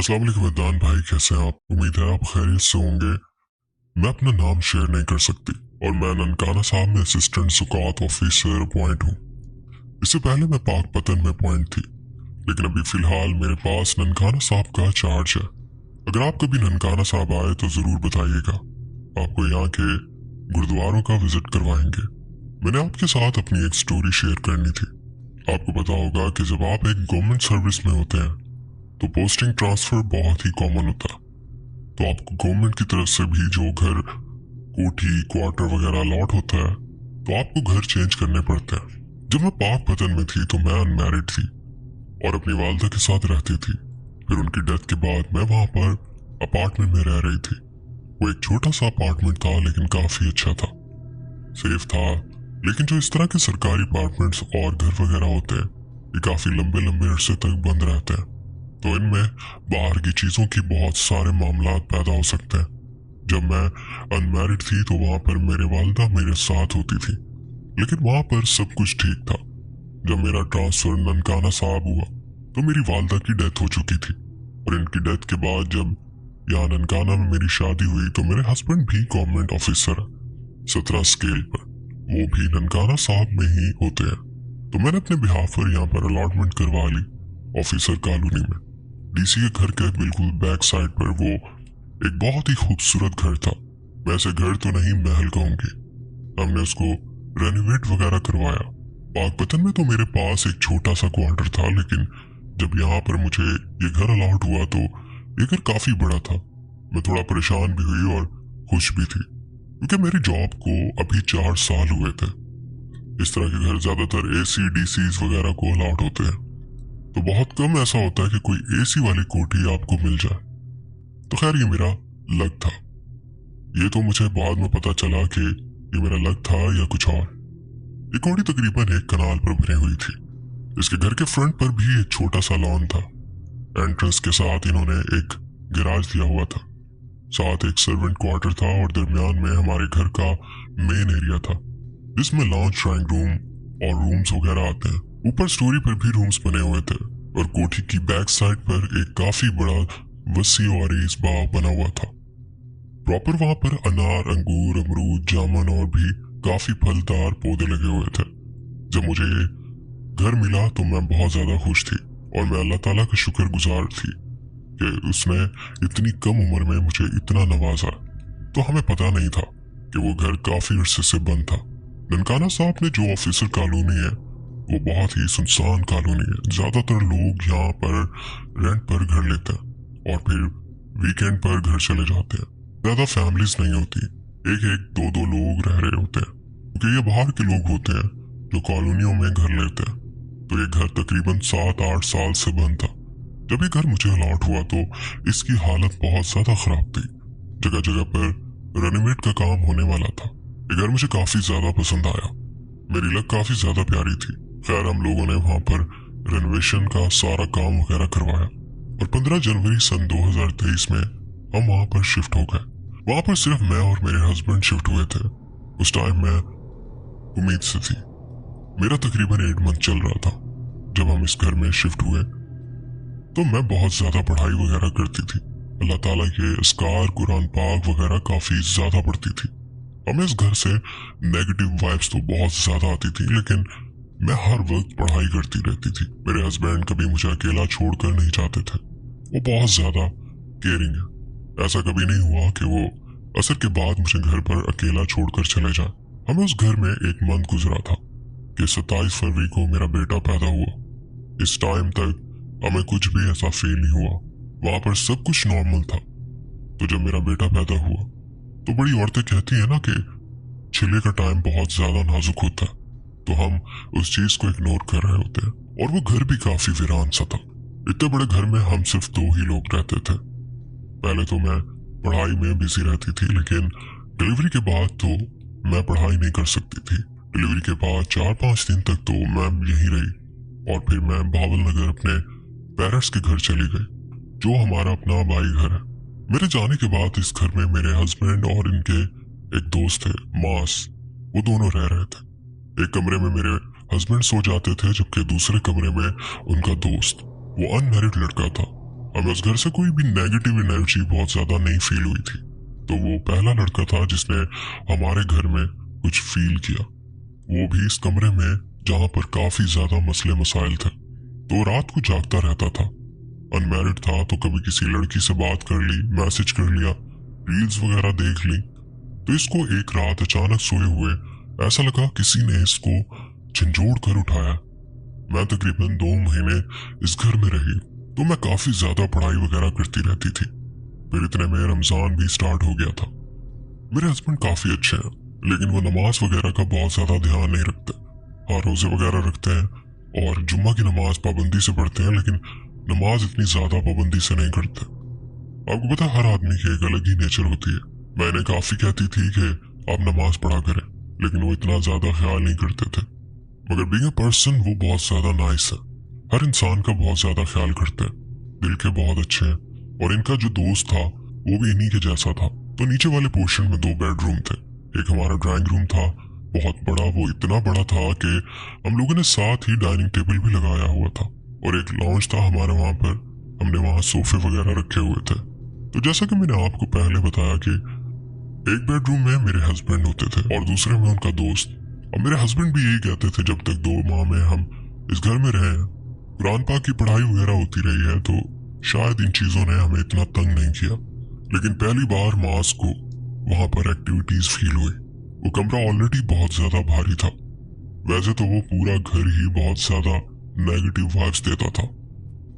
अस्सलाम वालेकुम वेदान भाई, कैसे हैं आप? उम्मीद है आप खैरियत से होंगे। मैं अपना नाम शेयर नहीं कर सकती और मैं ननकाना साहब में असिस्टेंट ज़कात ऑफिसर अपॉइंट हूँ। इससे पहले मैं पाकपतन में अपॉइंट थी, लेकिन अभी फिलहाल मेरे पास ननकाना साहब का चार्ज है। अगर आप कभी ननकाना साहब आए तो ज़रूर बताइएगा, आपको यहाँ के गुरुद्वारों का विजिट करवाएंगे। मैंने आपके साथ अपनी एक स्टोरी शेयर करनी थी। आपको पता होगा कि जब आप एक गवर्नमेंट सर्विस में होते हैं तो पोस्टिंग ट्रांसफर बहुत ही कॉमन होता है। तो आपको गवर्नमेंट की तरफ से भी जो घर, कोठी, क्वार्टर वगैरह अलॉट होता है, तो आपको घर चेंज करने पड़ते हैं। जब मैं पाकपतन में थी तो मैं अनमैरिड थी और अपनी वालदा के साथ रहती थी। फिर उनकी डेथ के बाद मैं वहां पर अपार्टमेंट में रह रही थी। वो एक छोटा सा अपार्टमेंट था, लेकिन काफी अच्छा था, सेफ था। लेकिन जो इस तरह के सरकारी अपार्टमेंट्स और घर वगैरह होते हैं, ये काफी लंबे लंबे अरसे तक बंद रहते हैं, तो इनमें बाहर की चीजों की बहुत सारे मामला पैदा हो सकते हैं। जब मैं अनमैरिड थी तो वहां पर मेरे वालिदा मेरे साथ होती थी, लेकिन वहां पर सब कुछ ठीक था। जब मेरा ट्रांसफर ननकाना साहब हुआ तो मेरी वालिदा की डेथ हो चुकी थी, और इनकी डेथ के बाद जब यहाँ ननकाना में मेरी शादी हुई तो मेरे हस्बैंड भी गवर्नमेंट ऑफिसर है, 17 स्केल पर, वो भी ननकाना साहब में ही होते हैं। तो मैंने अपने बिहाफ पर यहाँ पर अलॉटमेंट करवा ली ऑफिसर कॉलोनी में। डीसी के घर के बिल्कुल बैक साइड पर वो एक बहुत ही खूबसूरत घर था। वैसे घर तो नहीं, महल कहूंगी। हमने उसको रेनोवेट वगैरह करवाया। पाकपतन में तो मेरे पास एक छोटा सा क्वार्टर था, लेकिन जब यहाँ पर मुझे ये घर अलॉट हुआ तो ये घर काफी बड़ा था। मैं थोड़ा परेशान भी हुई और खुश भी थी, क्योंकि मेरी जॉब को अभी 4 साल हुए थे। इस तरह के घर ज्यादातर एसी डीसीज वगैरह को अलॉट होते हैं, तो बहुत कम ऐसा होता है कि कोई एसी वाली कोठी आपको मिल जाए। तो खैर ये मेरा लक था। ये तो मुझे बाद में पता चला कि ये मेरा लक था या कुछ और। ये कोठी तकरीबन 1 कनाल पर बनी हुई थी। इसके घर के फ्रंट पर भी एक छोटा सा लॉन था। एंट्रेंस के साथ इन्होंने एक गैराज दिया हुआ था, साथ एक सर्वेंट क्वार्टर था और दरमियान में हमारे घर का मेन एरिया था, जिसमें लॉन्च, ड्राइंग रूम और रूम्स वगैरह आते हैं। ऊपर स्टोरी पर भी रूम्स बने हुए थे और कोठी की बैक साइड पर एक काफी बड़ा वसी और इस बाग बना हुआ था। प्रॉपर वहां पर अनार, अंगूर, अमरूद, जामुन और भी काफी फलदार पौधे लगे हुए थे। जब मुझे ये घर मिला तो मैं बहुत ज्यादा खुश थी और मैं अल्लाह ताला का शुक्रगुजार थी कि उसने इतनी कम उम्र में मुझे इतना नवाजा। तो हमें पता नहीं था कि वो घर काफी अरसे से बंद था। ननकाना साहब ने जो ऑफिसर कॉलोनी है वो बहुत ही सुनसान कॉलोनी है। ज्यादातर लोग यहाँ पर रेंट पर घर लेते हैं और फिर वीकेंड पर घर चले जाते हैं। ज्यादा फैमिलीज नहीं होती, एक एक दो दो लोग रह रहे होते हैं, क्योंकि ये बाहर के लोग होते हैं जो कॉलोनियों में घर लेते हैं। तो ये घर तकरीबन 7-8 साल से बंद था। जब ये घर मुझे अलॉट हुआ तो इसकी हालत बहुत ज्यादा खराब थी। जगह जगह पर रेनोवेट का काम होने वाला था। ये घर मुझे काफी ज्यादा पसंद आया। मेरी लक काफी ज्यादा प्यारी थी। खैर हम लोगों ने वहां पर रेनोवेशन का सारा काम वगैरह करवाया और 15 जनवरी सन 2023 में हम वहां पर शिफ्ट हो गए। वहां पर सिर्फ मैं और मेरे हस्बैंड शिफ्ट हुए थे। उस टाइम मैं उम्मीद से थी। मेरा तकरीबन 8 मंथ चल रहा था जब हम इस घर में शिफ्ट हुए। तो मैं बहुत ज्यादा पढ़ाई वगैरह करती थी। अल्लाह ताला के अस्कार, कुरान पाक वगैरह काफी ज्यादा पढ़ती थी। हमें इस घर से नेगेटिव वाइब्स तो बहुत ज्यादा आती थी, लेकिन मैं हर वक्त पढ़ाई करती रहती थी। मेरे हस्बैंड कभी मुझे अकेला छोड़कर नहीं जाते थे। वो बहुत ज्यादा केयरिंग है। ऐसा कभी नहीं हुआ कि वो असर के बाद मुझे घर पर अकेला छोड़कर चले जाए। हमें उस घर में एक मंथ गुजरा था कि 27 फरवरी को मेरा बेटा पैदा हुआ। इस टाइम तक हमें कुछ भी ऐसा फील नहीं हुआ। वहां पर सब कुछ नॉर्मल था। तो जब मेरा बेटा पैदा हुआ तो बड़ी औरतें कहती है ना कि छिले का टाइम बहुत ज्यादा नाजुक होता है, तो हम उस चीज को इग्नोर कर रहे होते हैं। और वो घर भी काफी वीरान सा था। इतने बड़े घर में हम सिर्फ 2 ही लोग रहते थे। पहले तो मैं पढ़ाई में बिजी रहती थी, लेकिन डिलीवरी के बाद तो मैं पढ़ाई नहीं कर सकती थी। डिलीवरी के बाद 4-5 दिन तक तो मैं यहीं रही और फिर मैं भावल नगर अपने पेरेंट्स के घर चली गई, जो हमारा अपना आबाई घर है। मेरे जाने के बाद इस घर में मेरे हस्बैंड और इनके एक दोस्त थे, मास, वो दोनों रह रहे थे। एक कमरे में मेरे हस्बैंड सो जाते थे, जबकि दूसरे कमरे में उनका दोस्त, वो अनमैरिड लड़का था, हमें उस घर से कोई भी नेगेटिव एनर्जी बहुत ज्यादा नहीं फील हुई थी। तो वो पहला लड़का था जिसने हमारे घर में कुछ फील किया, वो भी इस कमरे में जहाँ पर काफी ज्यादा मसले मसाइल थे। तो रात को जागता रहता था, अनमैरिड था, तो कभी किसी लड़की से बात कर ली, मैसेज कर लिया, रील्स वगैरह देख ली। तो इसको एक रात अचानक सोए हुए ऐसा लगा किसी ने इसको झंझोड़ कर उठाया। मैं तकरीबन 2 महीने इस घर में रही, तो मैं काफी ज्यादा पढ़ाई वगैरह करती रहती थी। फिर इतने में रमजान भी स्टार्ट हो गया था। मेरे हस्बैंड काफी अच्छे हैं, लेकिन वो नमाज वगैरह का बहुत ज्यादा ध्यान नहीं रखते। हाँ, रोजे वगैरह रखते हैं और जुम्मा की नमाज पाबंदी से पढ़ते हैं, लेकिन नमाज इतनी ज्यादा पाबंदी से नहीं करते। आपको पता है हर आदमी की एक अलग ही नेचर होती है। मैंने काफी कहती थी कि आप नमाज पढ़ा करें, लेकिन वो इतना ज्यादा ख्याल नहीं करते थे। मगर बीइंग अ पर्सन वो बहुत ज्यादा नाइस है, हर इंसान का बहुत ज्यादा ख्याल करते हैं, दिल के बहुत अच्छे हैं। और इनका जो दोस्त था वो भी इन्हीं के जैसा था। तो नीचे वाले पोर्शन में 2 बेडरूम थे। एक हमारा ड्राइंग रूम था, बहुत बड़ा, वो इतना बड़ा था कि हम लोगों ने साथ ही डाइनिंग टेबल भी लगाया हुआ था। और एक लॉन्च था हमारे वहां पर, हमने वहां सोफे वगैरह रखे हुए थे। तो जैसा कि मैंने आपको पहले बताया कि एक बेडरूम में मेरे हस्बैंड होते थे और दूसरे में उनका दोस्त। और मेरे हस्बैंड भी यही कहते थे जब तक 2 माह में हम इस घर में रहे हैं, कुरान पाक की पढ़ाई वगैरह होती रही है, तो शायद इन चीजों ने हमें इतना तंग नहीं किया। लेकिन पहली बार मास को वहां पर एक्टिविटीज फील हुई। वो कमरा ऑलरेडी बहुत ज्यादा भारी था। वैसे तो वो पूरा घर ही बहुत ज्यादा नेगेटिव वाइब्स देता था।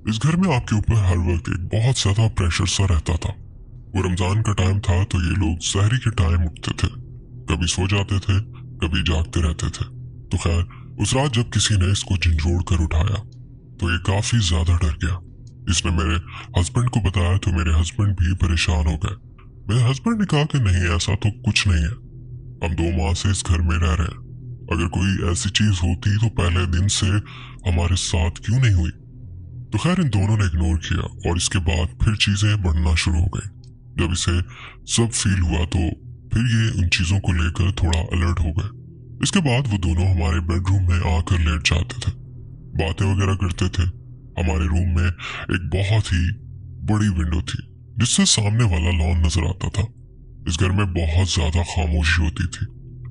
इस घर में आपके ऊपर हर वक्त एक बहुत ज्यादा प्रेशर सा रहता था। वो रमजान का टाइम था, तो ये लोग सहरी के टाइम उठते थे, कभी सो जाते थे, कभी जागते रहते थे। तो खैर, उस रात जब किसी ने इसको झंझोड़ कर उठाया तो ये काफी ज्यादा डर गया। इसने मेरे हस्बैंड को बताया तो मेरे हस्बैंड भी परेशान हो गए। मेरे हस्बैंड ने कहा कि नहीं, ऐसा तो कुछ नहीं है, हम 2 माह से इस घर में रह रहे हैं, अगर कोई ऐसी चीज होती तो पहले दिन से हमारे साथ क्यों नहीं हुई। तो खैर, इन दोनों ने इग्नोर किया और इसके बाद फिर चीजें बढ़ना शुरू हो गई। जब इसे सब फील हुआ तो फिर ये उन चीजों को लेकर थोड़ा अलर्ट हो गए। इसके बाद वो दोनों हमारे बेडरूम में आकर लेट जाते थे, बातें वगैरह करते थे। हमारे रूम में एक बहुत ही बड़ी विंडो थी जिससे सामने वाला लॉन नजर आता था। इस घर में बहुत ज्यादा खामोशी होती थी।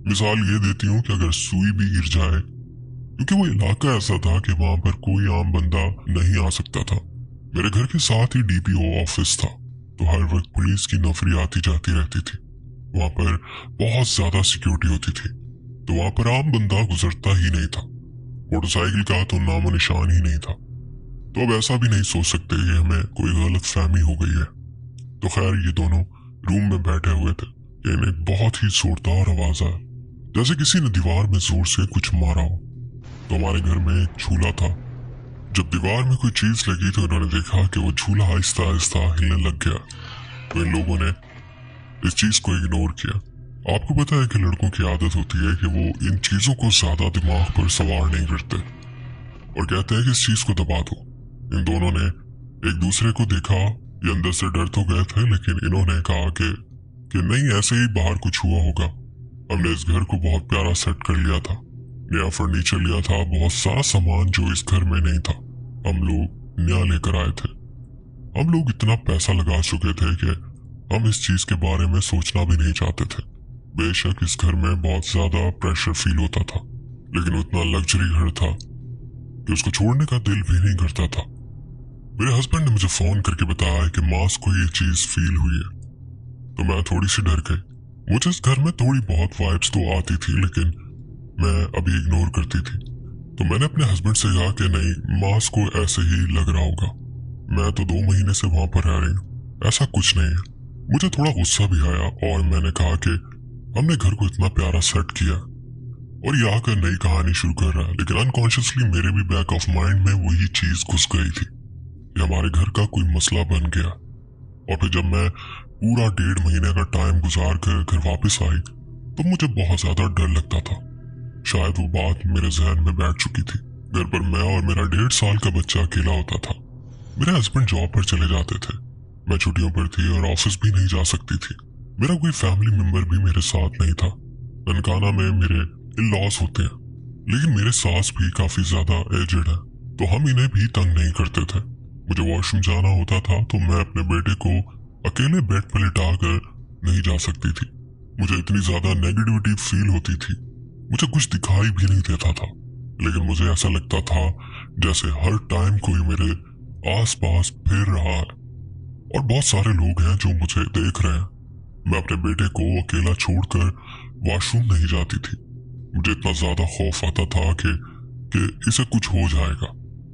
मिसाल ये देती हूँ कि अगर सुई भी गिर जाए, क्योंकि वो इलाका ऐसा था कि वहां पर कोई आम बंदा नहीं आ सकता था। मेरे घर के साथ ही डीपीओ ऑफिस था, तो हर वक्त पुलिस की नफरी आती जाती रहती थी। वहां पर बहुत ज्यादा सिक्योरिटी होती थी, तो वहां पर आम बंदा गुजरता ही नहीं था। मोटरसाइकिल का तो नामो निशान ही नहीं था। तो अब ऐसा भी नहीं सोच सकते कि हमें कोई गलत फहमी हो गई है। तो खैर, ये दोनों रूम में बैठे हुए थे कि इन्हें बहुत ही जोरदार आवाज आया, जैसे किसी ने दीवार में जोर से कुछ मारा हो। तो हमारे घर में एक झूला था। जब दीवार में कोई चीज लगी तो इन्होंने देखा कि वो झूला आहिस्ता आहिस्ता हिलने लग गया। तो इन लोगों ने इस चीज को इग्नोर किया। आपको पता है कि लड़कों की आदत होती है कि वो इन चीजों को ज्यादा दिमाग पर सवार नहीं करते और कहते हैं कि इस चीज को दबा दो। इन दोनों ने एक दूसरे को देखा, ये अंदर से डर तो गए थे, लेकिन इन्होंने कहा कि नहीं, ऐसे ही बाहर कुछ हुआ होगा। हमने इस घर को बहुत प्यारा सेट कर लिया था, नया फर्नीचर लिया था, बहुत सारा सामान जो इस घर में नहीं था हम लोग नया लेकर आए थे। हम लोग इतना पैसा लगा चुके थे कि हम इस चीज के बारे में सोचना भी नहीं चाहते थे। बेशक इस घर में बहुत ज्यादा प्रेशर फील होता था, लेकिन उतना लग्जरी घर था कि उसको छोड़ने का दिल भी नहीं करता था। मेरे हस्बैंड ने मुझे फोन करके बताया कि मास को ये चीज फील हुई है, तो मैं थोड़ी सी डर गई। मुझे इस घर में थोड़ी बहुत वाइब्स तो आती थी, लेकिन मैं अभी इग्नोर करती थी। तो मैंने अपने हस्बैंड से कहा कि नहीं, मास को ऐसे ही लग रहा होगा, मैं तो 2 महीने से वहां पर रह रही हूँ, ऐसा कुछ नहीं है। मुझे थोड़ा गुस्सा भी आया और मैंने कहा कि हमने घर को इतना प्यारा सेट किया और ये आकर नई कहानी शुरू कर रहा है। लेकिन अनकॉन्शियसली मेरे भी बैक ऑफ माइंड में वही चीज घुस गई थी कि हमारे घर का कोई मसला बन गया। और फिर जब मैं पूरा 1.5 महीने का टाइम गुजार कर घर वापस आई तो मुझे बहुत ज्यादा डर लगता था। शायद वो बात मेरे जहन में बैठ चुकी थी। घर पर मैं और मेरा 1.5 साल का बच्चा अकेला होता था। मेरे हस्बैंड जॉब पर चले जाते थे, मैं छुट्टियों पर थी और ऑफिस भी नहीं जा सकती थी। मेरा कोई फैमिली मेंबर भी मेरे साथ नहीं था। ननकाना में मेरे इन-लॉज होते हैं, लेकिन मेरे सास भी काफी ज्यादा एजेड है, तो हम इन्हें भी तंग नहीं करते थे। मुझे वॉशरूम जाना होता था तो मैं अपने बेटे को अकेले बेड पर लिटाकर नहीं जा सकती थी। मुझे इतनी ज्यादा नेगेटिविटी फील होती थी, मुझे कुछ दिखाई भी नहीं देता था, लेकिन मुझे ऐसा लगता था जैसे हर टाइम कोई मेरे आसपास फिर रहा है और बहुत सारे लोग हैं जो मुझे देख रहे हैं। मैं अपने बेटे को अकेला छोड़कर वॉशरूम नहीं जाती थी। मुझे इतना ज्यादा खौफ आता था कि इसे कुछ हो जाएगा।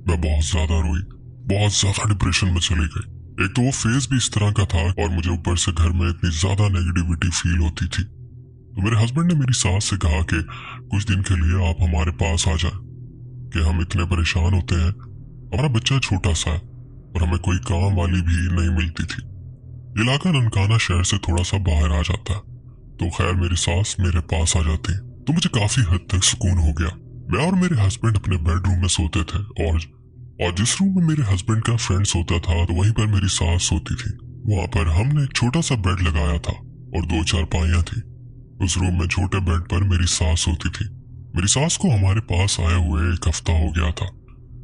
मैं बहुत ज्यादा रोई, बहुत ज्यादा डिप्रेशन में चली गई। एक तो वो फेज भी इस तरह का था और मुझे ऊपर से घर में इतनी ज्यादा नेगेटिविटी फील होती थी। तो मेरे हस्बैंड ने मेरी सास से कहा कि कुछ दिन के लिए आप हमारे पास आ जाएं, कि हम इतने परेशान होते हैं, हमारा बच्चा छोटा सा है और हमें कोई काम वाली भी नहीं मिलती थी। इलाका ननकाना शहर से थोड़ा सा बाहर आ जाता है। तो खैर मेरी सास मेरे पास आ जाती है तो मुझे काफी हद तक सुकून हो गया। मैं और मेरे हस्बैंड अपने बेडरूम में सोते थे और जिस रूम में मेरे हस्बैंड का फ्रेंड सोता था तो वहीं पर मेरी सास सोती थी। वहां पर हमने एक छोटा सा बेड लगाया था और 2 चारपाइयां थी। उस रूम में छोटे बेड पर मेरी सास सोती थी। मेरी सास को हमारे पास आए हुए 1 हफ्ता हो गया था।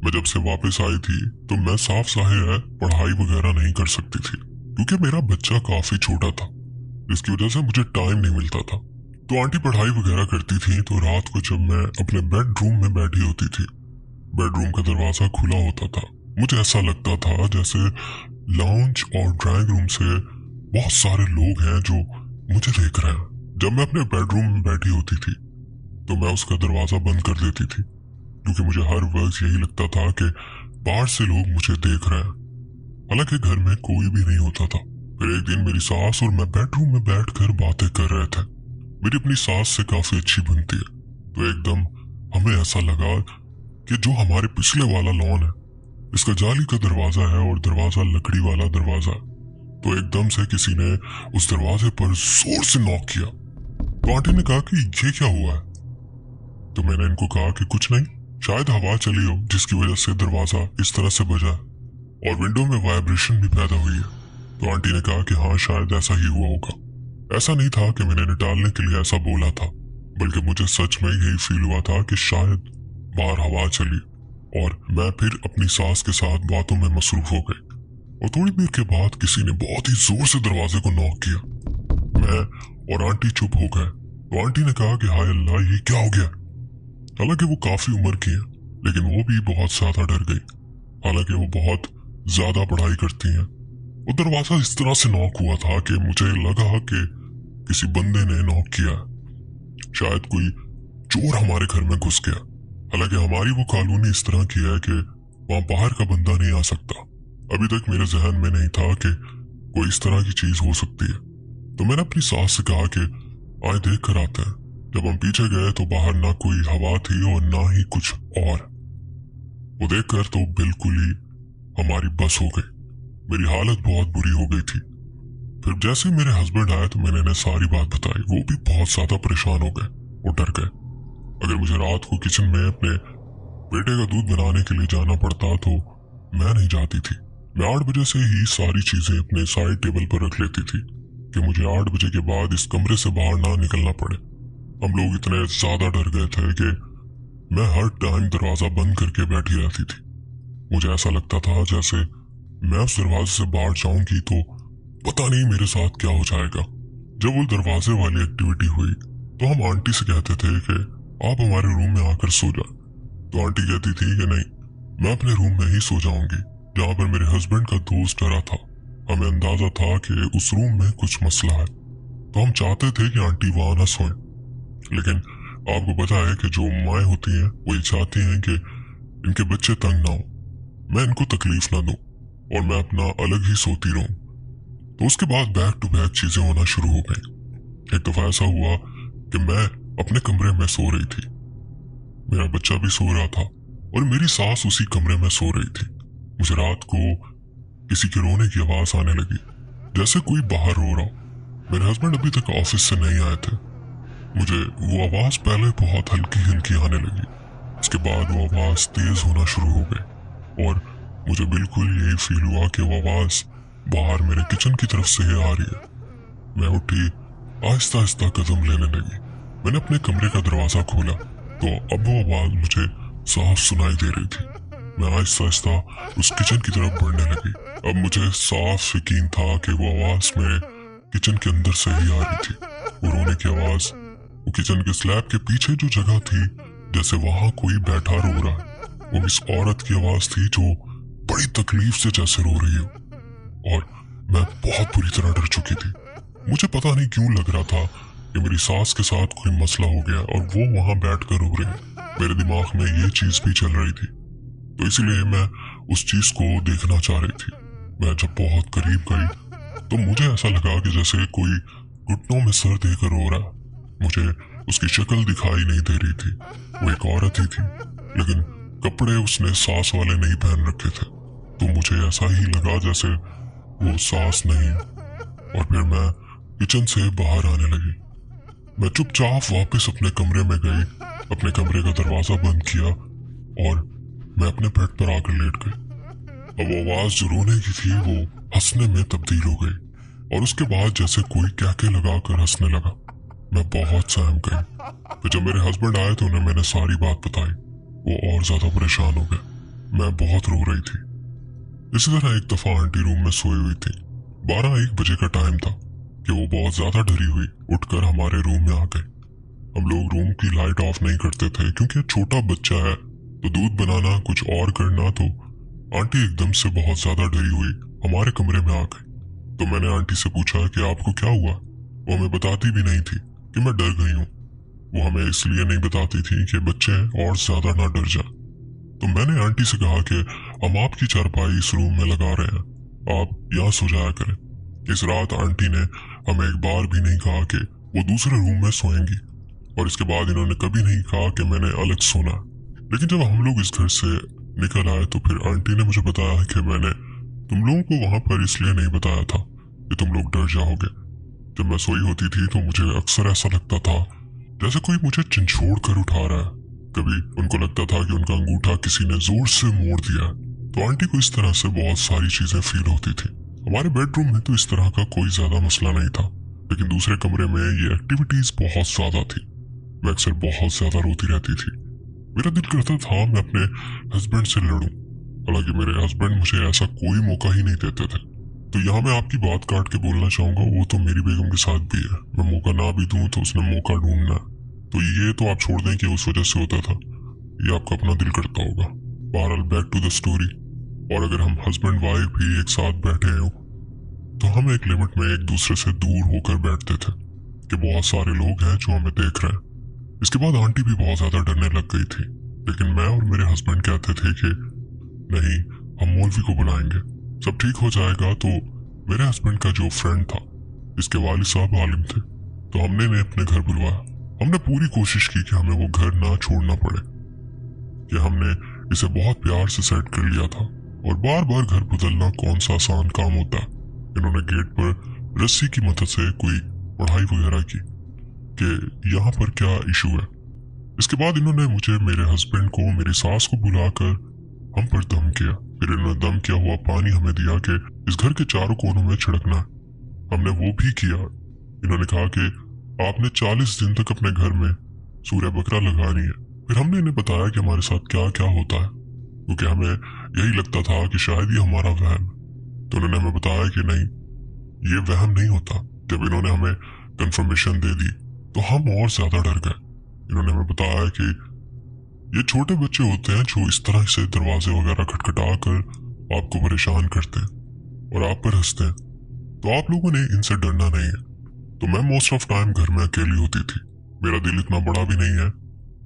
मैं जब से वापस आई थी तो मैं साफ जाहिर है पढ़ाई वगैरह नहीं कर सकती थी क्योंकि मेरा बच्चा काफी छोटा था, जिसकी वजह से मुझे टाइम नहीं मिलता था। तो आंटी पढ़ाई वगैरह करती थी तो रात को जब मैं अपने बेडरूम में बैठी होती थी, बेडरूम का दरवाजा खुला होता था, मुझे ऐसा लगता था जैसे लाउंज और ड्राइंग रूम से बहुत सारे लोग हैं जो मुझे देख रहे हैं। जब मैं अपने बेडरूम में बैठी होती थी तो मैं उसका दरवाजा बंद कर देती थी क्योंकि मुझे हर वक्त यही लगता था कि बाहर से लोग मुझे देख रहे हैं, हालांकि घर में कोई भी नहीं होता था। फिर एक दिन मेरी सास और मैं बेडरूम में बैठकर बातें कर रहे थे। मेरी अपनी सास से काफी अच्छी बनती है, तो एकदम हमें ऐसा लगा कि जो हमारे पिछले वाला लॉन है इसका जाली का दरवाजा है और दरवाजा लकड़ी वाला दरवाजा है। तो एकदम से किसी ने उस दरवाजे पर जोर से नॉक किया। तो आंटी ने कहा कि ये क्या हुआ है? तो मैंने इनको कहा कि कुछ नहीं, शायद हवा चली हो जिसकी वजह से दरवाजा इस तरह से बजा और विंडो में वाइब्रेशन भी पैदा हुई है। तो आंटी ने कहा कि हाँ शायद ऐसा ही हुआ होगा। ऐसा नहीं था कि मैंने निटालने के लिए ऐसा बोला था, बल्कि मुझे सच में यही फील हुआ था कि शायद बाहर हवा चली और मैं फिर अपनी सास के साथ बातों में मसरूफ हो गई। और थोड़ी देर के बाद किसी ने बहुत ही जोर से दरवाजे को नॉक किया। मैं और आंटी चुप हो गए। तो आंटी ने कहा कि हाय अल्लाह ये क्या हो गया। हालांकि वो काफी उम्र की है लेकिन वो भी बहुत ज्यादा डर गई, हालांकि वो बहुत ज्यादा पढ़ाई करती हैं। वो दरवाजा इस तरह से नॉक हुआ था कि मुझे लगा कि किसी बंदे ने नॉक किया, शायद कोई चोर हमारे घर में घुस गया। हालांकि हमारी वो कॉलोनी इस तरह की है कि वहां बाहर का बंदा नहीं आ सकता। अभी तक मेरे जहन में नहीं था कि कोई इस तरह की चीज हो सकती है। तो मैंने अपनी सास से कहा कि आए देख कर आते हैं। जब हम पीछे गए तो बाहर ना कोई हवा थी और ना ही कुछ और। वो देखकर तो बिल्कुल ही हमारी बस हो गई। मेरी हालत बहुत बुरी हो गई थी। फिर जैसे मेरे हस्बैंड आए तो मैंने इन्हें सारी बात बताई। वो भी बहुत ज्यादा परेशान हो गए और डर गए। अगर मुझे रात को किचन में अपने बेटे का दूध बनाने के लिए जाना पड़ता तो मैं नहीं जाती थी। मैं 8 बजे से ही सारी चीजें अपने साइड टेबल पर रख लेती थी कि मुझे 8 बजे के बाद इस कमरे से बाहर ना निकलना पड़े। हम लोग इतने ज्यादा डर गए थे कि मैं हर टाइम दरवाजा बंद करके बैठी रहती थी। मुझे ऐसा लगता था जैसे मैं उस दरवाजे से बाहर जाऊंगी तो पता नहीं मेरे साथ क्या हो जाएगा। जब वो दरवाजे वाली एक्टिविटी हुई तो हम आंटी से कहते थे कि आप हमारे रूम में आकर सो जाए। तो आंटी कहती थी कि नहीं, मैं अपने रूम में ही सो जाऊंगी जहां पर मेरे हस्बैंड का दोस्त डरा था। हमें अंदाजा था कि उस रूम में कुछ मसला है, तो हम चाहते थे कि आंटी वहां न सोएं। लेकिन आपको पता है कि जो माएँ होती हैं वो ये चाहती हैं कि इनके बच्चे तंग ना हो, मैं इनको तकलीफ ना दूं और मैं अपना अलग ही सोती रहूं। तो उसके बाद बैक टू बैक चीजें होना शुरू हो गई। एक दफा ऐसा हुआ कि मैं अपने कमरे में सो रही थी, मेरा बच्चा भी सो रहा था और मेरी सास उसी कमरे में सो रही थी। मुझे रात को किसी के रोने की आवाज आने लगी, जैसे कोई बाहर रो रहा हो। मेरे हस्बैंड अभी तक ऑफिस से नहीं आए थे। मुझे वो आवाज पहले बहुत हल्की हल्की आने लगी, उसके बाद वो आवाज तेज होना शुरू हो गई और मुझे बिल्कुल यही फील हुआ कि वो आवाज बाहर मेरे किचन की तरफ से ही आ रही है। मैं उठी, आहिस्ता आहिस्ता कदम लेने लगी। मैंने अपने कमरे का दरवाजा खोला तो अब वो आवाज मुझे साफ सुनाई दे रही थी। मैं आहिस्ता आहिस्ता उस किचन की तरफ बढ़ने लगी। अब मुझे साफ यकीन था कि वो आवाज मेरे किचन के अंदर से ही आ रही थी। वो रोने की आवाज, वो किचन के स्लैब के पीछे जो जगह थी, जैसे वहां कोई बैठा रो रहा है। वो इस औरत की आवाज थी जो बड़ी तकलीफ से जैसे रो रही हो, और मैं बहुत बुरी तरह डर चुकी थी। मुझे पता नहीं क्यों लग रहा था कि मेरी सास के साथ कोई मसला हो गया और वो वहां बैठकर रो रही है। मेरे दिमाग में ये चीज भी चल रही थी, तो इसलिए मैं उस चीज को देखना चाह रही थी। मैं जब बहुत करीब गई तो मुझे ऐसा लगा कि जैसे कोई घुटनों में सर देकर रो रहा। मुझे उसकी शक्ल दिखाई नहीं दे रही थी। वो एक औरत ही थी, लेकिन कपड़े उसने सास वाले नहीं पहन रखे थे, तो मुझे ऐसा ही लगा जैसे वो सास नहीं है। और फिर मैं किचन से बाहर आने लगी। मैं चुपचाप वापस अपने कमरे में गई, अपने कमरे का दरवाजा बंद किया और मैं अपने बेड पर आकर लेट गई। अब वो आवाज जो रोने की थी वो हंसने में तब्दील हो गई, और उसके बाद जैसे कोई कहके लगाकर हंसने लगा। मैं बहुत सहम गई। तो जब मेरे हस्बैंड आए तो उन्हें मैंने सारी बात बताई। वो और ज्यादा परेशान हो गए। मैं बहुत रो रही थी। इसी तरह एक दफा आंटी रूम में सोई हुई थी। 12-1 बजे का टाइम था कि वो बहुत ज्यादा डरी हुई उठकर हमारे रूम में आ गई। हम लोग रूम की लाइट ऑफ नहीं करते थे क्योंकि छोटा बच्चा है, तो दूध बनाना कुछ और करना। तो आंटी एकदम से बहुत ज्यादा डरी हुई हमारे कमरे में आ गई। तो मैंने आंटी से पूछा कि आपको क्या हुआ। वो हमें बताती भी नहीं थी कि मैं डर गई हूँ। वो हमें इसलिए नहीं बताती थी कि बच्चे और ज्यादा ना डर जाए। तो मैंने आंटी से कहा कि हम आपकी चारपाई इस रूम में लगा रहे हैं, आप यहाँ सो जाया करें। इस रात आंटी ने हमें एक बार भी नहीं कहा कि वो दूसरे रूम में सोएंगी, और इसके बाद इन्होंने कभी नहीं कहा कि मैंने अलग सोना। लेकिन जब हम लोग इस घर से निकल आए तो फिर आंटी ने मुझे बताया कि मैंने तुम लोगों को वहां पर इसलिए नहीं बताया था कि तुम लोग डर जाओगे। जब मैं सोई होती थी तो मुझे अक्सर ऐसा लगता था जैसे कोई मुझे झंझोड़ कर उठा रहा है। कभी उनको लगता था कि उनका अंगूठा किसी ने जोर से मोड़ दिया है। तो आंटी को इस तरह से बहुत सारी चीजें फील होती थी। हमारे बेडरूम में तो इस तरह का कोई ज्यादा मसला नहीं था, लेकिन दूसरे कमरे में ये एक्टिविटीज बहुत ज्यादा थी। मैं अक्सर बहुत ज्यादा रोती रहती थी। मेरा दिल करता था मैं अपने हस्बैंड से लड़ूं, हालांकि मेरे हस्बैंड मुझे ऐसा कोई मौका ही नहीं देते थे। तो यहाँ मैं आपकी बात काट के बोलना चाहूंगा, वो तो मेरी बेगम के साथ भी है। मैं मौका ना भी दूं तो उसने मौका ढूंढना है। तो ये तो आप छोड़ दें कि उस वजह से होता था, ये आपका अपना दिल करता होगा। बहरहाल बैक टू द स्टोरी। और अगर हम हस्बैंड वाइफ भी एक साथ बैठे हो तो हम एक लिमिट में एक दूसरे से दूर होकर बैठते थे कि बहुत सारे लोग हैं जो हमें देख रहे हैं। इसके बाद आंटी भी बहुत ज्यादा डरने लग गई थी, लेकिन मैं और मेरे हस्बैंड कहते थे कि नहीं, हम मौलवी को बुलाएंगे, सब ठीक हो जाएगा। तो मेरे हस्बैंड का जो फ्रेंड था, इसके वालिद साहब आलिम थे, तो हमने इन्हें अपने घर बुलवाया। हमने पूरी कोशिश की कि हमें वो घर ना छोड़ना पड़े, कि हमने इसे बहुत प्यार से सेट कर लिया था। और बार बार घर बदलना कौन सा आसान काम होता है। इन्होंने गेट पर रस्सी की मदद से कोई पढ़ाई वगैरह की कि यहाँ पर क्या इशू है। इसके बाद इन्होंने मुझे, मेरे हस्बैंड को, मेरी सास को बुलाकर हम पर दम किया। फिर इन्होंने दम किया हुआ पानी हमें दिया कि इस घर के चारों कोनों में छिड़कना है। हमने वो भी किया। इन्होंने कहा कि आपने 40 दिन तक अपने घर में सूर्य बकरा लगानी है। फिर हमने इन्हें बताया कि हमारे साथ क्या क्या होता है, क्योंकि हमें यही लगता था कि शायद ये हमारा वहम है। तो उन्होंने हमें बताया कि नहीं, ये वहम नहीं होता। जब इन्होंने हमें कंफर्मेशन दे दी तो हम और ज्यादा डर गए। इन्होंने हमें बताया कि ये छोटे बच्चे होते हैं जो इस तरह से दरवाजे वगैरह खटखटा कर आपको परेशान करते हैं और आप पर हंसते हैं, तो आप लोगों ने इनसे डरना नहीं है। तो मैं मोस्ट ऑफ टाइम घर में अकेली होती थी। मेरा दिल इतना बड़ा भी नहीं है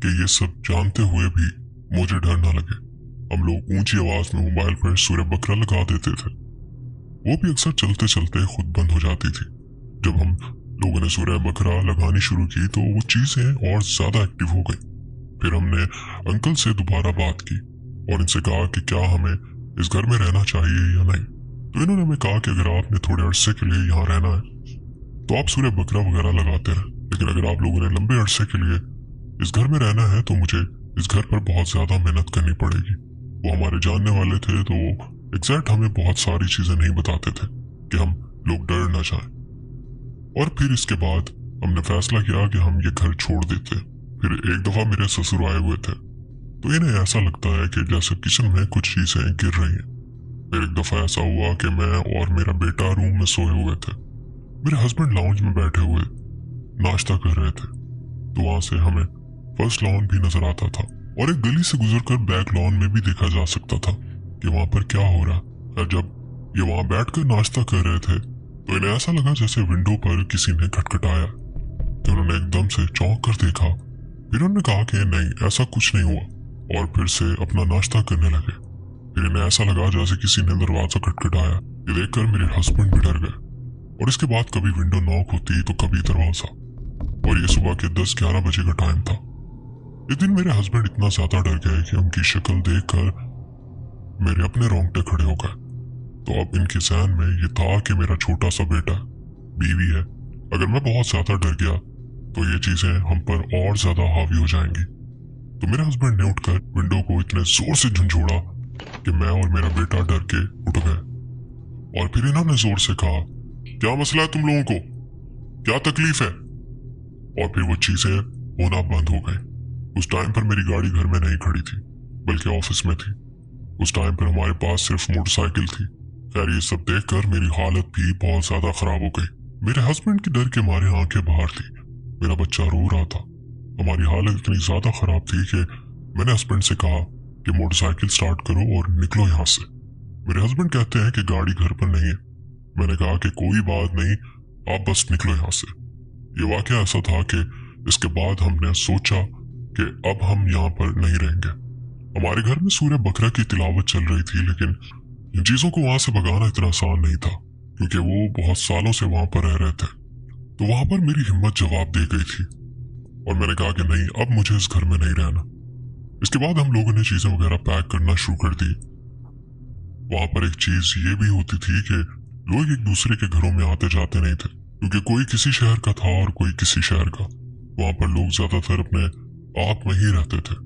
कि ये सब जानते हुए भी मुझे डर ना लगे। हम लोग ऊंची आवाज में मोबाइल पर सूर्य बकरा लगा देते थे। वो भी अक्सर चलते चलते खुद बंद हो जाती थी। जब हम लोगों ने सूर्य बकरा लगानी शुरू की तो वो चीजें और ज्यादा एक्टिव हो गई। फिर हमने अंकल से दोबारा बात की और इनसे कहा कि क्या हमें इस घर में रहना चाहिए या नहीं। तो इन्होंने हमें कहा कि अगर आपने थोड़े अरसे के लिए यहाँ रहना है तो आप सूर्य बकरा वगैरह लगाते रहे, लेकिन अगर आप लोगों ने लंबे अरसे के लिए इस घर में रहना है तो मुझे इस घर पर बहुत ज्यादा मेहनत करनी पड़ेगी। वो हमारे जानने वाले थे, तो वो एग्जैक्ट हमें बहुत सारी चीजें नहीं बताते थे कि हम लोग डर ना जाए। और फिर इसके बाद हमने फैसला किया कि हम ये घर छोड़ देते। फिर एक दफा मेरे ससुर आए हुए थे, तो इन्हें ऐसा लगता है कि जैसे किचन में कुछ चीजें गिर रही हैं। फिर एक दफा ऐसा हुआ कि मैं और मेरा बेटा रूम में सोए हुए थे। मेरे हस्बैंड लाउंज में बैठे हुए नाश्ता कर रहे थे। तो वहां से हमें फर्स्ट लॉन भी नजर आता था और एक गली से गुजरकर बैक लॉन में भी देखा जा सकता था कि वहां पर क्या हो रहा है। जब ये वहां बैठकर नाश्ता कर रहे थे तो इन्हें ऐसा लगा जैसे विंडो पर किसी ने खटखटाया। तो उन्होंने एकदम से चौंक कर देखा। फिर उन्होंने कहा कि नहीं, ऐसा कुछ नहीं हुआ, और फिर से अपना नाश्ता करने लगे। फिर इन्हें ऐसा लगा जैसे किसी ने दरवाजा खटखटाया। ये देखकर मेरे हस्बैंड भी डर गए। और इसके बाद कभी विंडो नॉक होती तो कभी दरवाजा। और ये सुबह के 10-11 बजे का टाइम था। एक दिन मेरे हस्बैंड इतना ज्यादा डर गए कि उनकी शक्ल देखकर मेरे अपने रोंगटे खड़े हो गए। तो अब इनके ज़हन में ये था कि मेरा छोटा सा बेटा बीवी है, अगर मैं बहुत ज्यादा डर गया तो ये चीजें हम पर और ज्यादा हावी हो जाएंगी। तो मेरे हस्बैंड ने उठकर विंडो को इतने जोर से झंझोड़ा कि मैं और मेरा बेटा डर के उठ गए। और फिर इन्होंने जोर से कहा, क्या मसला है तुम लोगों को, क्या तकलीफ है? और फिर वो चीजें होना बंद हो गई। उस टाइम पर मेरी गाड़ी घर में नहीं खड़ी थी बल्कि ऑफिस में थी। उस टाइम पर हमारे पास सिर्फ मोटरसाइकिल थी। खैर ये सब देखकर मेरी हालत भी बहुत ज्यादा खराब हो गई। मेरे हस्बैंड की डर के मारे आंखें बाहर थी। मेरा बच्चा रो रहा था। हमारी हालत इतनी ज्यादा खराब थी कि मैंने हस्बैंड से कहा कि मोटरसाइकिल स्टार्ट करो और निकलो यहाँ से। मेरे हस्बैंड कहते हैं कि गाड़ी घर पर नहीं है। मैंने कहा कि कोई बात नहीं, आप बस निकलो यहाँ से। ये वाकया ऐसा था कि इसके बाद हमने सोचा कि अब हम यहाँ पर नहीं रहेंगे। हमारे घर में सूरह बकरा की तिलावत चल रही थी, लेकिन इन चीजों को वहां से भगाना इतना आसान नहीं था क्योंकि वो बहुत सालों से वहां पर रह रहे थे। तो वहां पर मेरी हिम्मत जवाब दे गई थी और मैंने कहा कि नहीं, अब मुझे इस घर में नहीं रहना। इसके बाद हम लोगों ने चीजें वगैरह पैक करना शुरू कर दी। वहां पर एक चीज ये भी होती थी कि लोग एक दूसरे के घरों में आते जाते नहीं थे क्योंकि कोई किसी शहर का था और कोई किसी शहर का। वहां पर लोग ज्यादातर अपने आप में ही रहते थे।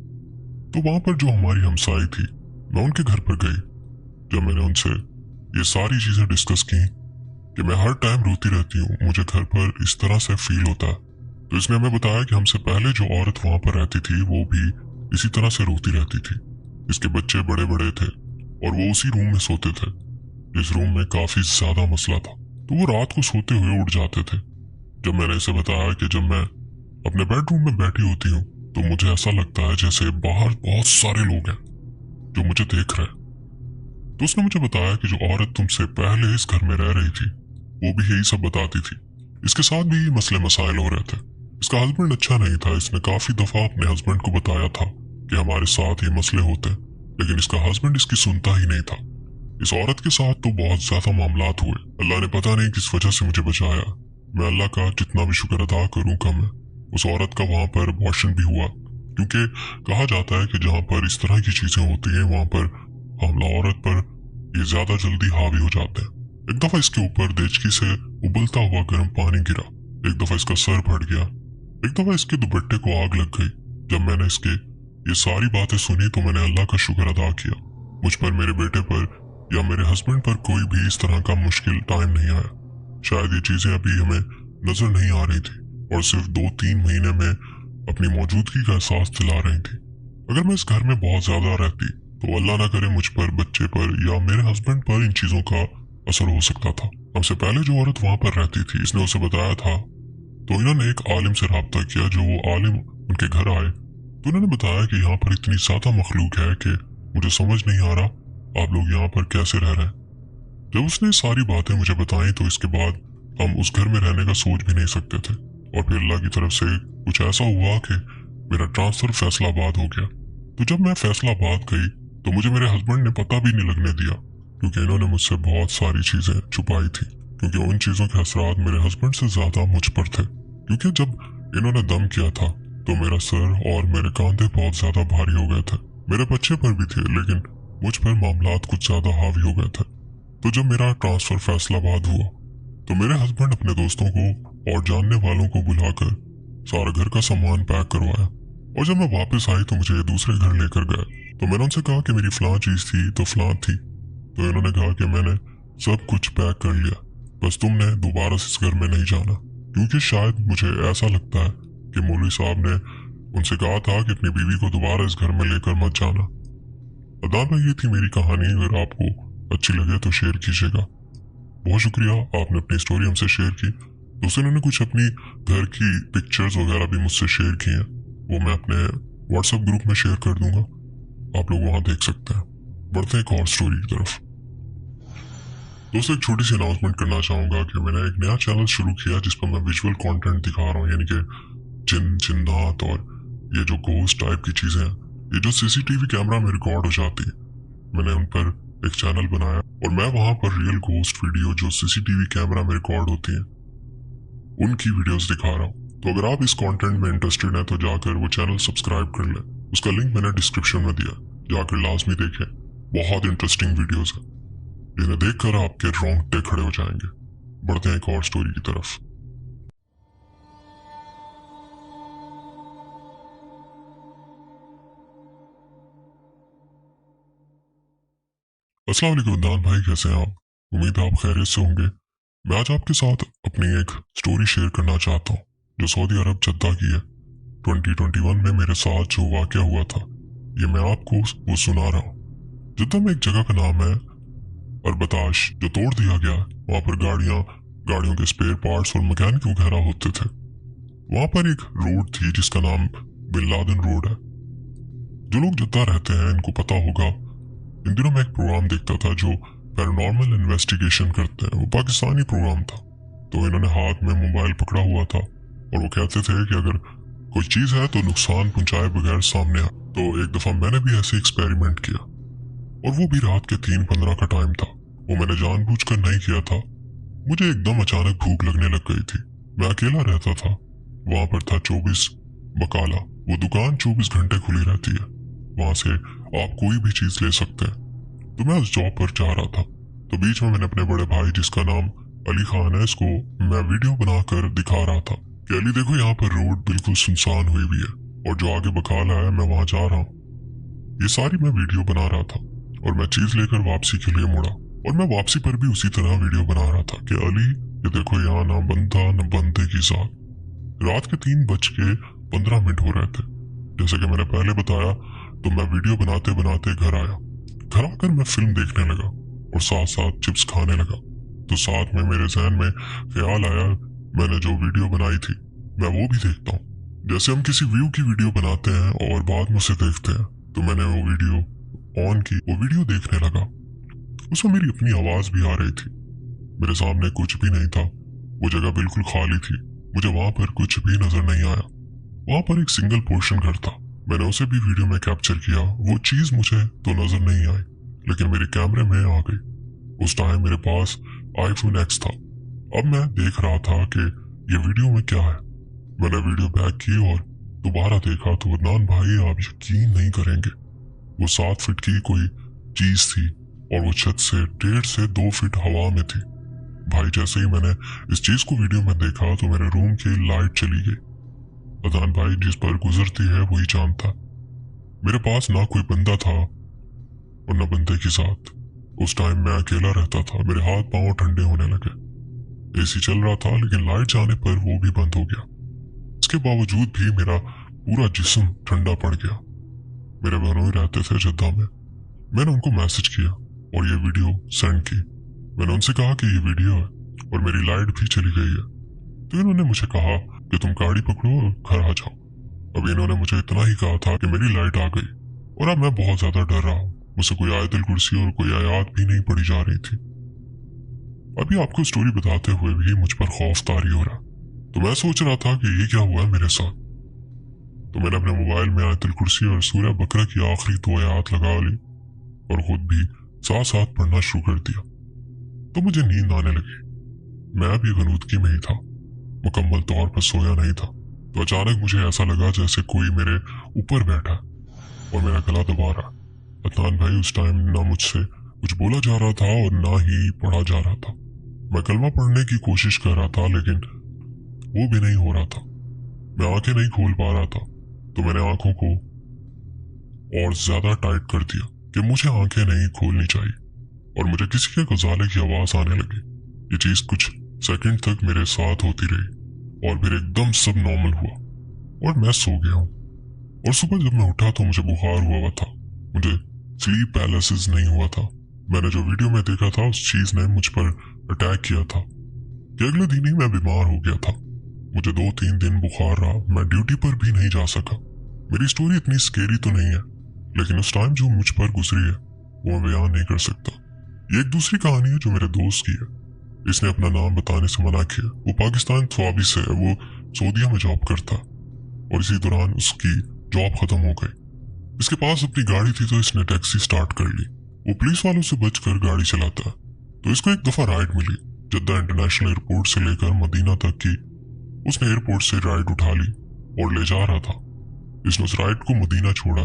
तो वहां पर जो हमारी हमसाई थी, मैं उनके घर पर गई। जब मैंने उनसे ये सारी चीजें डिस्कस की कि मैं हर टाइम रोती रहती हूँ, मुझे घर पर इस तरह से फील होता है, तो इसने हमें बताया कि हमसे पहले जो औरत वहां पर रहती थी वो भी इसी तरह से रोती रहती थी। इसके बच्चे बड़े बड़े थे और वो उसी रूम में सोते थे जिस रूम में काफी ज्यादा मसला था। तो वो रात को सोते हुए उठ जाते थे। जब मैंने इसे बताया कि जब मैं अपने बेडरूम में बैठी होती हूँ तो मुझे ऐसा लगता है जैसे बाहर बहुत सारे लोग हैं जो मुझे देख रहे हैं। तो उसने मुझे बताया कि जो औरत तुमसे पहले इस घर में रह रही थी वो भी यही सब बताती थी। इसके साथ भी मसले मसाइल हो रहे थे। इसका हस्बैंड अच्छा नहीं था। इसने काफी दफा अपने हस्बैंड को बताया था कि हमारे साथ ये मसले होते हैं, लेकिन इसका हस्बैंड इसकी सुनता ही नहीं था। इस औरत के साथ तो बहुत ज्यादा मामलात हुए। अल्लाह ने पता नहीं किस वजह से मुझे बचाया। मैं अल्लाह का जितना भी शुक्र अदा करूं कम है। उस औरत का वहां पर अबॉर्शन भी हुआ क्योंकि कहा जाता है कि जहां पर इस तरह की चीजें होती हैं वहां पर हमला औरत पर ये ज्यादा जल्दी हावी हो जाते हैं। एक दफा इसके ऊपर देचकी से उबलता हुआ गर्म पानी गिरा। एक दफा इसका सर फट गया। एक दफा इसके दुपट्टे को आग लग गई। जब मैंने इसके ये सारी बातें सुनी तो मैंने अल्लाह का शुक्र अदा किया। मुझ पर, मेरे बेटे पर या मेरे हस्बैंड पर कोई भी इस तरह का मुश्किल टाइम नहीं आया। शायद ये चीजें अभी हमें नजर नहीं आ रही थी और सिर्फ 2-3 महीने में अपनी मौजूदगी का एहसास दिला रही थी। अगर मैं इस घर में बहुत ज्यादा रहती तो अल्लाह ना करे मुझ पर, बच्चे पर या मेरे हस्बैंड पर इन चीजों का असर हो सकता था। हमसे पहले जो औरत वहां पर रहती थी, इसने उसे बताया था। तो इन्होंने एक आलिम से राब्ता किया। जो वो आलिम उनके घर आए तो उन्होंने बताया कि यहाँ पर इतनी ज्यादा मखलूक है कि मुझे समझ नहीं आ रहा आप लोग यहाँ पर कैसे रह रहे हैं। जब उसने सारी बातें मुझे बताई तो इसके बाद हम उस घर में रहने का सोच भी नहीं सकते थे। और फिर अल्लाह की तरफ से कुछ ऐसा हुआ कि मेरा ट्रांसफर फैसलाबाद हो गया। तो जब मैं फैसलाबाद गई तो मुझे मेरे हस्बैंड ने पता भी नहीं लगने दिया क्योंकि इन्होंने मुझसे बहुत सारी चीजें छुपाई थी, क्योंकि उन चीजों के असरात मेरे हस्बैंड से ज्यादा मुझ पर थे। क्योंकि जब इन्होंने दम किया था तो मेरा सर और मेरे कांधे बहुत ज्यादा भारी हो गए थे। मेरे बच्चे पर भी थे लेकिन मुझ पर मामलात कुछ ज्यादा हावी हो गए थे। तो जब मेरा ट्रांसफर फैसलाबाद हुआ तो मेरे हस्बैंड अपने दोस्तों को और जानने वालों को बुलाकर सारा घर का सामान पैक करवाया। और जब मैं वापस आई तो मुझे दूसरे घर लेकर गए। तो मैंने उनसे कहा कि मेरी फलां चीज थी तो फलां थी। तो इन्होंने कहा कि मैंने सब कुछ पैक कर लिया, बस तुमने दोबारा से इस घर में नहीं जाना। क्योंकि शायद मुझे ऐसा लगता है कि मौलवी साहब ने उनसे कहा था कि अपनी बीवी को दोबारा इस घर में लेकर मत जाना। अदनान भाई, ये थी मेरी कहानी। अगर आपको अच्छी लगे तो शेयर कीजिएगा। बहुत शुक्रिया, आपने अपनी स्टोरी हमसे शेयर की। दोस्तों, इन्होंने कुछ अपनी घर की पिक्चर्स वगैरह भी मुझसे शेयर की हैं, वो मैं अपने व्हाट्सएप ग्रुप में शेयर कर दूंगा, आप लोग वहां देख सकते हैं। बढ़ते हैं एक और स्टोरी की तरफ। दोस्तों, एक छोटी सी अनाउंसमेंट करना चाहूंगा कि मैंने एक नया चैनल शुरू किया जिस पर मैं विजुअल कंटेंट दिखा रहा हूँ, यानी कि जिन जिन्नात और ये जो घोस्ट टाइप की चीजें हैं, ये जो सीसीटीवी कैमरा में रिकॉर्ड हो जाती है, मैंने उन पर एक चैनल बनाया और मैं वहां पर रियल घोस्ट वीडियो जो सीसीटीवी कैमरा में रिकॉर्ड होती हैं उनकी वीडियोस दिखा रहा हूँ। तो अगर आप इस कंटेंट में इंटरेस्टेड हैं तो जाकर वो चैनल सब्सक्राइब कर लें। उसका लिंक मैंने डिस्क्रिप्शन में दिया, जाकर लाजमी देखें। बहुत इंटरेस्टिंग वीडियोस हैं जिन्हें देखकर आपके रोंगटे खड़े हो जाएंगे। बढ़ते हैं एक और स्टोरी की तरफ। अस्सलाम वालेकुम अदनान भाई, कैसे हैं आप? उम्मीद है आप खैरियत से होंगे। मैं आज आपके साथ अपनी एक स्टोरी शेयर करना चाहता हूँ जो सऊदी अरब जद्दा की है। 2021 में मेरे साथ जो वाकया हुआ था, ये मैं आपको वो सुना रहा हूँ। जद्दा में एक जगह का नाम है अरबताश, जो तोड़ दिया गया है। वहाँ पर गाड़ियों के स्पेयर पार्ट्स और मैकेनिक वगैरह होते थे। वहाँ पर एक रोड थी जिसका नाम बिन लादेन रोड है। जो लोग जद्दा रहते हैं इनको पता होगा, इन दिनों मैं एक प्रोग्राम देखता था जो पैरानॉर्मल इन्वेस्टिगेशन करते हैं। वो पाकिस्तानी प्रोग्राम था। तो इन्होंने हाथ में मोबाइल पकड़ा हुआ था और वो कहते थे कि अगर कोई चीज है तो नुकसान पहुंचाए बगैर सामने आ। तो एक दफा मैंने भी ऐसे एक्सपेरिमेंट किया और वो भी रात के 3:15 का टाइम था। वो मैंने जानबूझकर नहीं किया था। मुझे एकदम अचानक भूख लगने लग गई थी। मैं अकेला रहता था। वहां पर था 24 बकाला। वो दुकान 24 घंटे खुली रहती है। वहां से आप कोई भी चीज ले सकते हैं। तो मैं उस जॉब पर जा रहा था। तो बीच में मैंने अपने बड़े भाई, जिसका नाम अली खान है, इसको मैं वीडियो बनाकर दिखा रहा था कि अली देखो, यहाँ पर रोड बिल्कुल सुनसान हुई हुई है और जो आगे बकाला है मैं वहां जा रहा हूँ। ये सारी मैं वीडियो बना रहा था और मैं चीज लेकर वापसी के लिए मुड़ा और मैं वापसी पर भी उसी तरह वीडियो बना रहा था कि अली ये देखो, यहाँ ना बंदा न बंदे की जात। रात के 3:15 हो रहे थे। जैसे कि मैंने पहले बताया, तो मैं वीडियो बनाते बनाते घर आया। घर आकर मैं फिल्म देखने लगा और साथ साथ चिप्स खाने लगा। तो साथ में मेरे जहन में ख्याल आया, मैंने जो वीडियो बनाई थी मैं वो भी देखता हूँ। जैसे हम किसी व्यू की वीडियो बनाते हैं और बाद में उसे देखते हैं, तो मैंने वो वीडियो ऑन की, वो वीडियो देखने लगा। उसमें मेरी अपनी आवाज भी आ रही थी। मेरे सामने कुछ भी नहीं था। वो जगह बिल्कुल खाली थी। मुझे वहां पर कुछ भी नजर नहीं आया। वहां पर एक सिंगल पोर्शन घर था। मैंने उसे भी वीडियो में कैप्चर किया। वो चीज मुझे तो नजर नहीं आई, लेकिन मेरे कैमरे में आ गई। उस टाइम मेरे पास iPhone X था। अब मैं देख रहा था कि ये वीडियो में क्या है। मैंने वीडियो बैक की और दोबारा देखा तो अदनान भाई, आप यकीन नहीं करेंगे, वो 7 फीट की कोई चीज थी और वो छत से 1.5 से 2 फीट हवा में थी। भाई, जैसे ही मैंने इस चीज को वीडियो में देखा तो मेरे रूम की लाइट चली गई। अदनान भाई, जिस पर गुजरती है वही जानता। मेरे पास ना कोई बंदा था और न बंदे की साथ। उस टाइम मैं अकेला रहता था। मेरे हाथ पांव ठंडे होने लगे। एसी चल रहा था लेकिन लाइट जाने पर वो भी बंद हो गया। इसके बावजूद भी मेरा पूरा जिस्म ठंडा पड़ गया। मेरे बहनोई रहते थे जद्दा में। मैंने उनको मैसेज किया और ये वीडियो सेंड की। मैंने उनसे कहा कि ये वीडियो है और मेरी लाइट भी चली गई है। तो इन्होंने मुझे कहा कि तुम गाड़ी पकड़ो और घर आ जाओ। अब इन्होंने मुझे इतना ही कहा था कि मेरी लाइट आ गई और अब मैं बहुत ज्यादा डर रहा हूँ। मुझसे कोई आयतुल कुर्सी और कोई आयात भी नहीं पड़ी जा रही थी। अभी आपको स्टोरी बताते हुए भी मुझ पर खौफ तारी हो रहा। तो मैं सोच रहा था कि ये क्या हुआ है मेरे साथ। तो मैंने अपने मोबाइल में आयतुल कुर्सी और सूरह बकरा की आखिरी 2 आयत लगा ली और खुद भी साथ साथ पढ़ना शुरू कर दिया। तो मुझे नींद आने लगी। मैं भी गनूदगी में ही था, मुकम्मल तौर पर सोया नहीं था। तो अचानक मुझे ऐसा लगा जैसे कोई मेरे ऊपर बैठा और मेरा गला दबा रहा। अदनान भाई, उस टाइम ना मुझसे कुछ बोला जा रहा था और ना ही पढ़ा जा रहा था। मैं कलमा पढ़ने की कोशिश कर रहा था लेकिन वो भी नहीं हो रहा था। मैं आंखें नहीं खोल पा रहा था। तो मैंने आंखों को और ज्यादा टाइट कर दिया कि मुझे आंखें नहीं खोलनी चाहिए और मुझे किसी के गजाले की आवाज आने लगी। ये चीज कुछ सेकंड तक मेरे साथ होती रही और फिर एकदम सब नॉर्मल हुआ और मैं सो गया हूँ। और सुबह जब मैं उठा तो मुझे बुखार हुआ था, मुझे स्लीप पैरालिसिस नहीं हुआ था। मैंने जो वीडियो में देखा था उस चीज ने मुझ पर अटैक किया था कि अगले दिन ही मैं बीमार हो गया था। मुझे 2-3 दिन बुखार रहा, मैं ड्यूटी पर भी नहीं जा सका। मेरी स्टोरी इतनी स्केरी तो नहीं है, लेकिन उस टाइम जो मुझ पर गुजरी है वो मैं बयान नहीं कर सकता। ये एक दूसरी कहानी है जो मेरे दोस्त की है। इसने अपना नाम बताने से मना किया। वो पाकिस्तान ख्वाबी से है, वो सऊदीया में जॉब करता और इसी दौरान उसकी जॉब खत्म हो गई। इसके पास अपनी गाड़ी थी तो इसने टैक्सी स्टार्ट कर ली। वो पुलिस वालों से बचकर गाड़ी चलाता है, तो इसको एक दफा राइड मिली जद्दा इंटरनेशनल एयरपोर्ट से लेकर मदीना तक की। उसने एयरपोर्ट से राइड उठा ली और ले जा रहा था। इसने उस राइड को मदीना छोड़ा।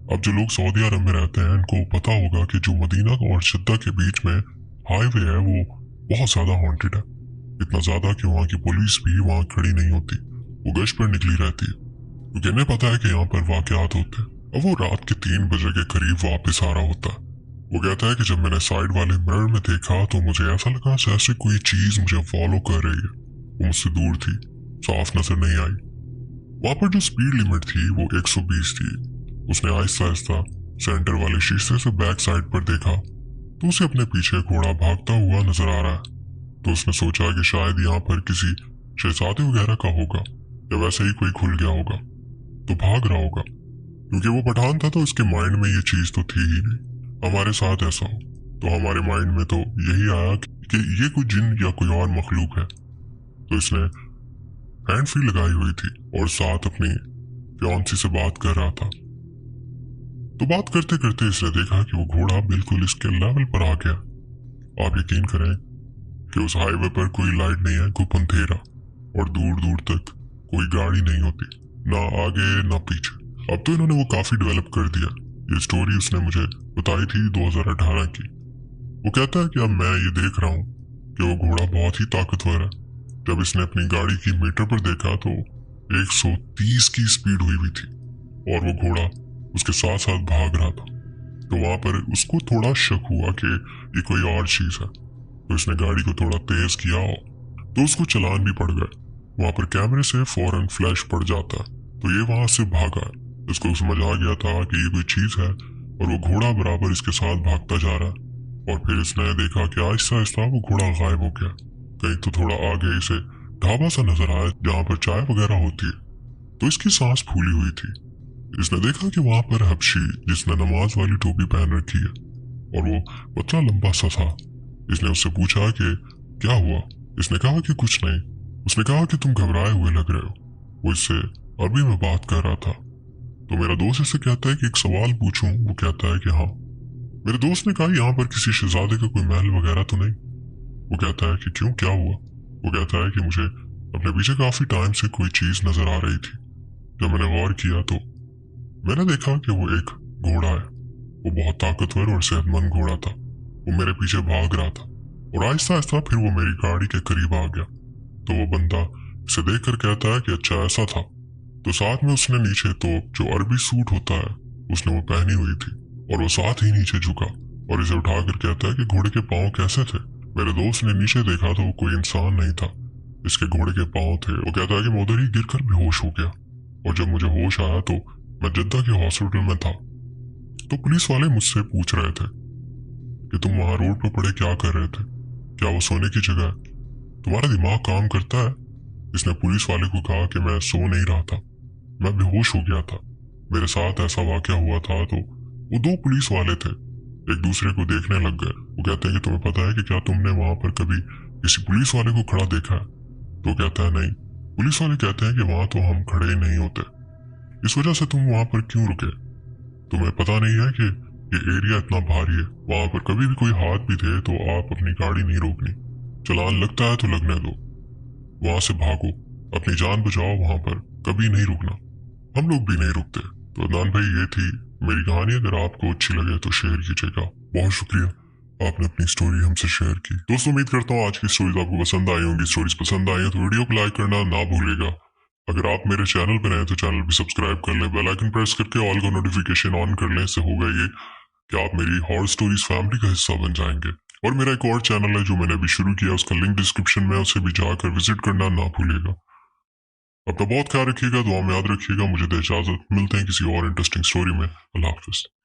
अब जो लोग सऊदी अरब में रहते हैं इनको पता होगा कि जो मदीना और जद्दा के बीच में हाईवे है वो बहुत ज्यादा हॉन्टेड है। इतना ज्यादा कि वहाँ की पुलिस भी वहाँ खड़ी नहीं होती, वो गश्त पर निकली रहती है, क्योंकि इन्हें पता है कि यहाँ पर वाकयात होते हैं। अब वो रात के 3 बजे के करीब वापस आ रहा होता है। वो कहता है कि जब मैंने साइड वाले मिरर में देखा तो मुझे ऐसा लगा जैसे कोई चीज मुझे फॉलो कर रही है। वो मुझसे दूर थी, साफ नजर नहीं आई। वहां पर जो स्पीड लिमिट थी वो 120 थी। उसने आहिस्ता आहिस्ता सेंटर वाले शीशे से बैक साइड पर देखा तो उसे अपने पीछे घोड़ा भागता हुआ नजर आ रहा है। तो उसने सोचा कि शायद यहाँ पर किसी शहजादे वगैरह का होगा या वैसे ही कोई खुल गया होगा तो भाग रहा होगा। क्योंकि वो पठान था तो उसके माइंड में ये चीज तो थी ही नहीं हमारे साथ ऐसा हो। तो हमारे माइंड में तो यही आया कि ये कोई जिन या कोई और मखलूक है। तो इसने हैंड फ्री लगाई हुई थी और साथ अपनी फियांसी से बात कर रहा था। तो बात करते करते इसने देखा कि वो घोड़ा बिल्कुल इसके लेवल पर आ गया। आप यकीन करें कि उस हाईवे पर कोई लाइट नहीं है, गुप अंधेरा, और दूर दूर तक कोई गाड़ी नहीं होती, ना आगे ना पीछे। अब तो इन्होंने वो काफी डेवलप कर दिया। ये स्टोरी उसने मुझे बताई थी 2018 की। वो कहता है कि अब मैं ये देख रहा हूँ कि वो घोड़ा बहुत ही ताकतवर है। जब इसने अपनी गाड़ी की मीटर पर देखा तो 130 की स्पीड हुई हुई थी और वो घोड़ा उसके साथ साथ भाग रहा था। तो वहां पर उसको थोड़ा शक हुआ कि ये कोई और चीज है, तो इसने गाड़ी को थोड़ा तेज किया तो उसको चलान भी पड़ गए। वहां पर कैमरे से फौरन फ्लैश पड़ जाता है, तो ये वहां से भागा है। इसको समझ आ गया था कि ये कोई चीज है और वो घोड़ा बराबर इसके साथ भागता जा रहा है। और फिर इसने देखा कि आहिस्ता आहिस्ता वो घोड़ा गायब हो गया। कहीं तो थोड़ा आगे इसे ढाबा सा नजर आया जहां पर चाय वगैरह होती है, तो इसकी सांस फूली हुई थी। इसने देखा कि वहां पर हबशी जिसने नमाज वाली टोपी पहन रखी है और वो पतला लंबा सा था। इसने उससे पूछा कि क्या हुआ। इसने कहा कि कुछ नहीं। उसने कहा कि तुम घबराए हुए लग रहे हो। वो इससे अरबी में बात कर रहा था। तो मेरा दोस्त इससे कहता है कि एक सवाल पूछूं। वो कहता है कि हाँ। मेरे दोस्त ने कहा यहाँ पर किसी शहजादे का कोई महल वगैरह तो नहीं। वो कहता है कि क्यों, क्या हुआ। वो कहता है कि मुझे अपने पीछे काफी टाइम से कोई चीज नजर आ रही थी। जब मैंने गौर किया तो मैंने देखा कि वो एक घोड़ा है। वो बहुत ताकतवर और सेहतमंद घोड़ा था। वो मेरे पीछे भाग रहा था और आहिस्ता आहिस्ता फिर वो मेरी गाड़ी के करीब आ गया। तो वो बंदा इसे देखकर कहता है कि अच्छा ऐसा था। तो साथ में उसने नीचे तो जो अरबी सूट होता है उसने वो पहनी हुई थी और वो साथ ही नीचे झुका और इसे उठाकर कहता है कि घोड़े के पाँव कैसे थे। मेरे दोस्त ने नीचे देखा तो वो कोई इंसान नहीं था, इसके घोड़े के पाँव थे। वो कहता है कि मैं उधर ही गिरकर बेहोश हो गया और जब मुझे होश आया तो मैं जद्दा के हॉस्पिटल में था। तो पुलिस वाले मुझसे पूछ रहे थे कि तुम वहां रोड पर पड़े क्या कर रहे थे, क्या वो सोने की जगह है, तुम्हारा दिमाग काम करता है। इसने पुलिस वाले को कहा कि मैं सो नहीं रहा था, मैं बेहोश हो गया था। मेरे साथ ऐसा वाकया हुआ था। तो वो 2 पुलिस वाले थे, एक दूसरे को देखने लग गए। वो कहते हैं कि तुम्हें पता है कि क्या तुमने वहां पर कभी किसी पुलिस वाले को खड़ा देखा है। तो कहता है नहीं। पुलिस वाले कहते हैं कि वहां तो हम खड़े ही नहीं होते, इस वजह से तुम वहां पर क्यों रुके। तुम्हें पता नहीं है कि ये एरिया इतना भारी है, वहां पर कभी भी कोई हाथ भी दे तो आप अपनी गाड़ी नहीं रोकनी, चलान लगता है तो लगने दो, वहां से भागो, अपनी जान बचाओ, वहां पर कभी नहीं रुकना। हम लोग भी नहीं रुकते। तो अदनान भाई ये थी मेरी कहानी। अगर आपको अच्छी लगे तो शेयर कीजिएगा। बहुत शुक्रिया, आपने अपनी स्टोरी हमसे शेयर की। दोस्तों उम्मीद करता हूँ आज की स्टोरीज आपको पसंद आई होंगी। स्टोरीज पसंद आई है तो वीडियो को लाइक करना ना भूलिएगा। अगर आप मेरे चैनल पर नए तो चैनल भी सब्सक्राइब कर लें, बेल आइकन प्रेस करके ऑल का नोटिफिकेशन ऑन कर लें। इससे होगा ये कि आप मेरी हॉरर स्टोरीज फैमिली का हिस्सा बन जाएंगे। और मेरा एक और चैनल है जो मैंने अभी शुरू किया, उसका लिंक डिस्क्रिप्शन में, उसे भी जाकर विजिट करना ना भूलिएगा। अपना बहुत ख्याल रखिएगा, दुआ में याद रखिएगा। मुझे दे इजाजत, मिलते हैं किसी और इंटरेस्टिंग स्टोरी में। अल्लाह हाफिज।